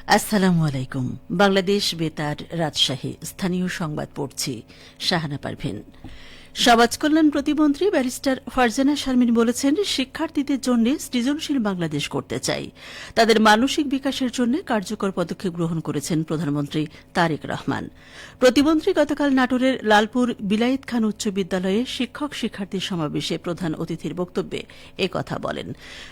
আসসালামু আলাইকুম। বাংলাদেশ বেতার রাজশাহী স্থানীয় সংবাদ পড়ছি শাহানা পারভিন। সমাজ কল্যাণ প্রতিমন্ত্রী ব্যারিস্টার ফারজানা শারমিন বলেছেন, শিক্ষার্থীদের জন্য সৃজনশীল বাংলাদেশ করতে চাই। তাদের মানসিক বিকাশের জন্য কার্যকর পদক্ষেপ গ্রহণ করেছেন প্রধানমন্ত্রী তারেক রহমান। প্রতিমন্ত্রী গতকাল নাটোরের লালপুর বিলায়েত খান উচ্চ বিদ্যালয়ে শিক্ষক শিক্ষার্থী সমাবেশে প্রধান অতিথির বক্তব্যে একথা বলেন।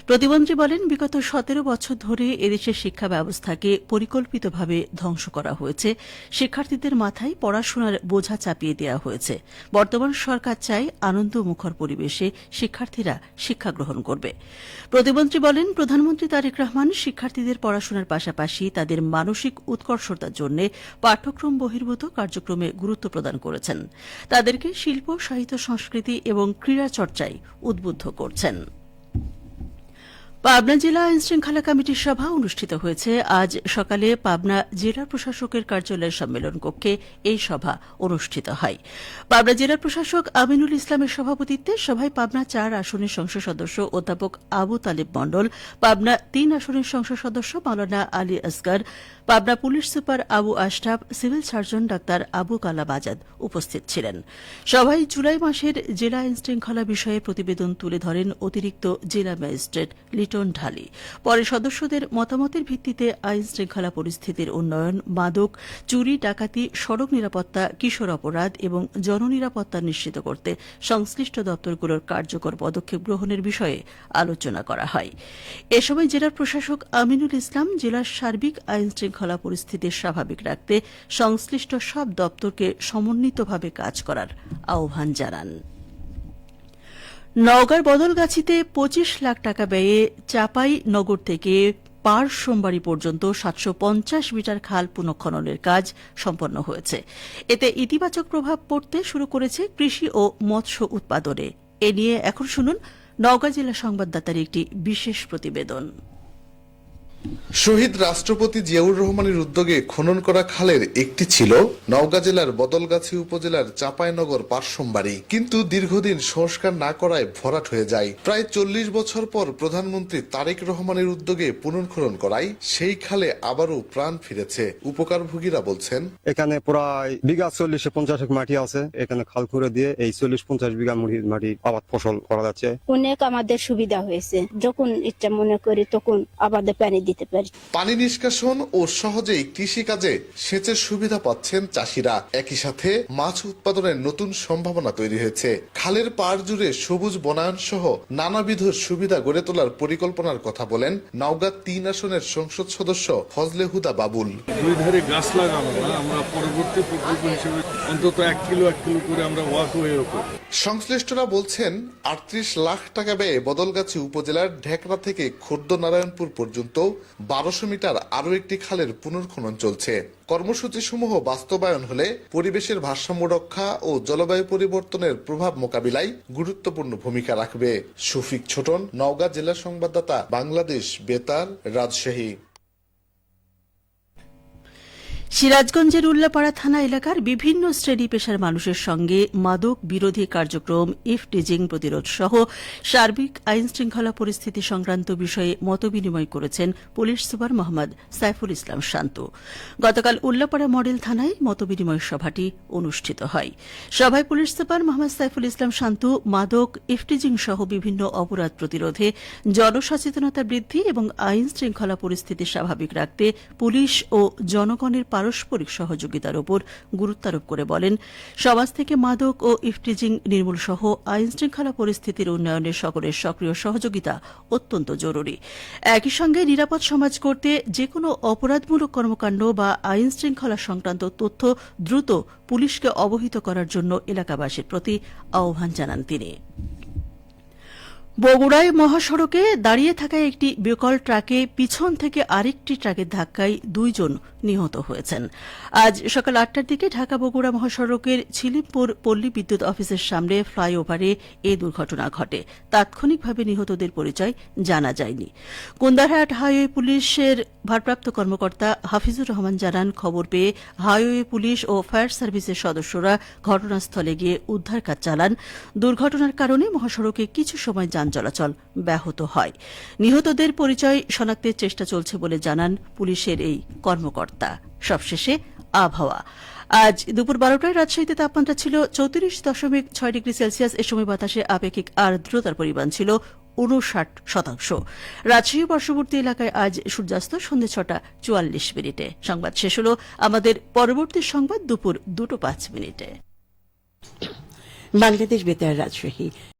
প্রতিমন্ত্রী বলেন, বিগত 17 বছর ধরে এদেশের শিক্ষা ব্যবস্থাকে পরিকল্পিতভাবে ধ্বংস করা হয়েছে। শিক্ষার্থীদের মাথায় পড়াশোনার বোঝা চাপিয়ে দেওয়া হয়েছে। বর্তমান সরকার চায় আনন্দমুখর পরিবেশে শিক্ষার্থীরা শিক্ষা গ্রহণ করবে। প্রতিমন্ত্রী বলেন, প্রধানমন্ত্রী তারেক রহমান শিক্ষার্থীদের পড়াশোনার পাশাপাশি তাদের মানসিক উৎকর্ষতার জন্য পাঠ্যক্রম বহির্ভূত কার্যক্রমে গুরুত্ব প্রদান করেছেন। তাদেরকে শিল্প, সাহিত্য, সংস্কৃতি এবং ক্রীড়া চর্চায় উদ্বুদ্ধ করছেন। পাবনা জেলা আইনশৃঙ্খলা কমিটির সভা অনুষ্ঠিত হয়েছে। আজ সকালে পাবনা জেলা প্রশাসকের কার্যালয়ের সম্মেলন কক্ষে এই সভা অনুষ্ঠিত হয়। পাবনা জেলা প্রশাসক আমিনুল ইসলামের সভাপতিত্বে সভায় পাবনা 4 আসনের সংসদ সদস্য অধ্যাপক আবু তালেব মণ্ডল, পাবনা 3 আসনের সংসদ সদস্য Maulana Ali Asghar, Pabna police super Abu Ashraf, civil surgeon doctor Abu Kalam Azad উপস্থিত ছিলেন। সভায় জুলাই মাসের জেলা আইনশৃঙ্খলা বিষয়ে প্রতিবেদন তুলে ধরেন অতিরিক্ত জেলা ম্যাজিস্ট্রেট লিটন ঢালি। পরে সদস্যদের মতামতের ভিত্তিতে আইনশৃঙ্খলা পরিস্থিতির উন্নয়ন, মাদক, চুরি, ডাকাতি, সড়ক নিরাপত্তা, কিশোর অপরাধ এবং জননিরাপত্তা নিশ্চিত করতে সংশ্লিষ্ট দপ্তরগুলোর কার্যকর পদক্ষেপ গ্রহণের বিষয়ে আলোচনা করা হয়। এ সময় জেলার প্রশাসক আমিনুল ইসলাম জেলার সার্বিক আইনশৃঙ্খলা পরিস্থিতি স্বাভাবিক রাখতে সংশ্লিষ্ট সব দপ্তরকে সমন্বিতভাবে কাজ করার আহ্বান জানান। নওগাঁর বদলগাছিতে 25 লাখ টাকা ব্যয়ে চাপাই নগর থেকে পারসোমবাড়ি পর্যন্ত 750 মিটার খাল পুনঃখননের কাজ সম্পন্ন হয়েছে। এতে ইতিবাচক প্রভাব পড়তে শুরু করেছে কৃষি ও মৎস্য উৎপাদনে। এ নিয়ে এখন শুনুন নওগাঁ জেলা সংবাদদাতার একটি বিশেষ প্রতিবেদন। শহীদ রাষ্ট্রপতি জিয়াউর রহমানের উদ্যোগে খনন করা খালের একটি ছিল নওগাঁ জেলার বদলগাছি উপজেলার চাঁপাইনগর পারসোমবাড়ি, কিন্তু দীর্ঘদিন সংস্কার না করায় ভরাট হয়ে যায়। প্রায় 40 বছর পর প্রধানমন্ত্রী তারেক রহমানের উদ্যোগে পুনর্খনন করায় সেই খালে আবারও প্রাণ ফিরেছে। উপকারভোগীরা বলছেন, এখানে প্রায় বিঘা 40-50 মাটি আছে। এখানে খাল খুঁড়ে দিয়ে এই 40-50 বিঘা মাটি আবাদ ফসল করা যাচ্ছে। অনেক আমাদের সুবিধা হয়েছে, যখন ইচ্ছা মনে করি তখন আবাদে পানি দিতে পারি। পানি নিষ্কাশন ও সহজেই কৃষি কাজে সেচের সুবিধা পাচ্ছেন চাষিরা। একই সাথে মাছ উৎপাদনের নতুন সম্ভাবনা তৈরি হয়েছে। খালের পাড় জুড়ে সবুজ বনায়ন সহ নানাবিধ সুবিধা গড়ে তোলার পরিকল্পনার কথা বলেন নওগাঁ 3 আসনের সংসদ সদস্য ফজলে হুদা বাবুল। দুই ধারে গাছ লাগানো, আমরা পরবর্তী প্রকল্প হিসেবে অন্তত 1 কিলো করে আমরা ওয়াকওয়ে করব। সংশ্লিষ্টরা বলছেন, 38 লাখ টাকা ব্যয়ে বদলগাছি উপজেলার ঢেকরা থেকে খোর্দ নারায়ণপুর পর্যন্ত 1200 মিটার আরও একটি খালের পুনর্খনন চলছে। কর্মসূচি সমূহ বাস্তবায়ন হলে পরিবেশের ভারসাম্য রক্ষা ও জলবায়ু পরিবর্তনের প্রভাব মোকাবিলায় গুরুত্বপূর্ণ ভূমিকা রাখবে। শফিক ছোটন, নওগাঁ জেলা সংবাদদাতা, বাংলাদেশ বেতার, রাজশাহী। সিরাজগঞ্জের উল্লাপাড়া থানা এলাকার বিভিন্ন শ্রেণী পেশার মানুষের সঙ্গে মাদক বিরোধী কার্যক্রম, ইফটিজিং প্রতিরোধ সহ সার্বিক আইনশৃঙ্খলা পরিস্থিতি সংক্রান্ত বিষয়ে মতবিনিময় করেছেন পুলিশ সুপার মোহাম্মদ সাইফুল ইসলাম শান্তু। গতকাল উল্লাপাড়া মডেল থানায় মতবিনিময় সভাটি অনুষ্ঠিত হয়। সভায় পুলিশ সুপার মোহাম্মদ সাইফুল ইসলাম শান্তু মাদক, ইফটিজিং সহ বিভিন্ন অপরাধ প্রতিরোধে জনসচেতনতা বৃদ্ধি এবং আইনশৃঙ্খলা পরিস্থিতি স্বাভাবিক রাখতে পুলিশ ও জনগণের পারস্পরিক সহযোগিতার উপর গুরুত্বারোপ করে বলেন, সমাজ থেকে মাদক ও ইফটিজিং নির্মূল সহ আইনশৃঙ্খলা পরিস্থিতির উন্নয়নে সকলের সক্রিয় সহযোগিতা অত্যন্ত জরুরি। একই সঙ্গে নিরাপদ সমাজ করতে যেকোনো অপরাধমূলক কর্মকাণ্ড বা আইনশৃঙ্খলা সংক্রান্ত তথ্য দ্রুত পুলিশকে অবহিত করার জন্য এলাকাবাসীর প্রতি আহ্বান জানান তিনি। বগুড়ায় মহাসড়কে দাঁড়িয়ে থাকা একটি বিকল ট্রাকে পিছন থেকে আরেকটি ট্রাকের ধাক্কায় 2 জন নিহত হয়েছেন। আজ সকাল 8টার দিকে ঢাকা বগুড়া মহাসড়কের ছিলিমপুর পল্লী বিদ্যুৎ অফিসের সামনে ফ্লাইওভারে এ দুর্ঘটনা ঘটে। তাৎক্ষণিকভাবে নিহতদের পরিচয় জানা যায়নি। কুন্দারহাট হাইওয়ে পুলিশের ভারপ্রাপ্ত কর্মকর্তা হাফিজুর রহমান জানান, খবর পেয়ে হাইওয়ে পুলিশ ও ফায়ার সার্ভিসের সদস্যরা ঘটনাস্থলে গিয়ে উদ্ধার কাজ চালান। দুর্ঘটনার কারণে মহাসড়কে কিছু সময় যান চলাচল ব্যাহত হয়। নিহতদের পরিচয় শনাক্তের চেষ্টা চলছে বলে জানান পুলিশের এই কর্মকর্তা। সবশেষে আবহাওয়া। আজ দুপুর 12টায় রাজশাহীতে তাপমাত্রা ছিল 34.6 ডিগ্রি সেলসিয়াস। এ সময় বাতাসে আপেক্ষিক আর্দ্রতার পরিমাণ ছিল 59%। রাজশাহী পার্শ্ববর্তী এলাকায় আজ সূর্যাস্ত সন্ধ্যে 6:44। সংবাদ শেষ হল। আমাদের পরবর্তী সংবাদ দুপুর 2:05। বাংলাদেশ বেতার রাজশাহী।